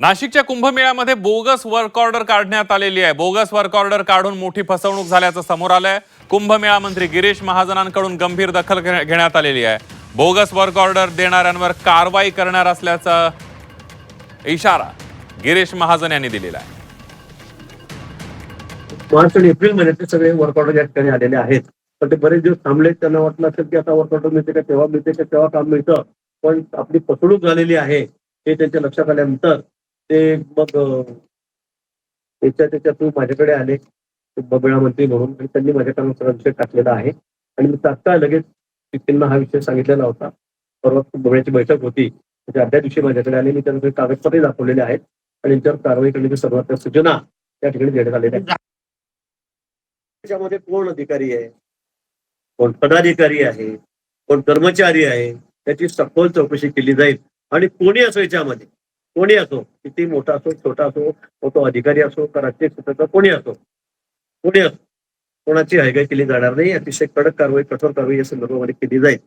नाशिकच्या कुंभमेळ्यामध्ये bogus work order काढण्यात आलेली आहे. बोगस वर्क ऑर्डर काढून मोठी फसवणूक झाल्याचं समोर आलंय. कुंभमेळा मंत्री गिरीश महाजनांकडून गंभीर दखल घेण्यात आलेली आहे. बोगस वर्क ऑर्डर देणाऱ्यांवर कारवाई करणार असल्याचा इशारा गिरीश महाजन यांनी दिलेला आहे. मार्च आणि एप्रिल महिन्यातले सगळे वर्क ऑर्डर या ठिकाणी आलेले आहेत. पण ते बरेच दिवस थांबले. त्यांना वाटलं असेल की आता वर्क ऑर्डर मिळते का तेव्हा मिळते का तेव्हा काम मिळतं. पण आपली फसवणूक झालेली आहे हे त्यांच्या लक्षात आल्यानंतर ते मग त्याच्या थ्रू माझ्याकडे आले कुंभमेळा मंत्री म्हणून आणि त्यांनी माझ्याकडून सगळा विषय टाकलेला आहे. आणि मी तात्काळ लगेच त्यांना हा विषय सांगितलेला होता. परवा कुंभमेळ्याची बैठक होती, त्याच्या आदल्या दिवशी माझ्याकडे आले. मी त्यांना कागदपत्रे दाखवलेले आहेत आणि त्यांच्यावर कारवाई करण्याची सर्वात सूचना त्या ठिकाणी देण्यात आलेल्या आहेत. त्याच्यामध्ये कोण अधिकारी आहे, कोण पदाधिकारी आहे, कोण कर्मचारी आहे, त्याची सखोल चौकशी केली जाईल. आणि कोणी असो याच्यामध्ये, कोणी असो, किती मोठा असो छोटा असो, तो अधिकारी असो का राजकीय क्षेत्राचा कोणी असो, कोणाची हयगय केली जाणार नाही. अतिशय कडक कारवाई, कठोर कारवाई या संदर्भामध्ये केली जाईल.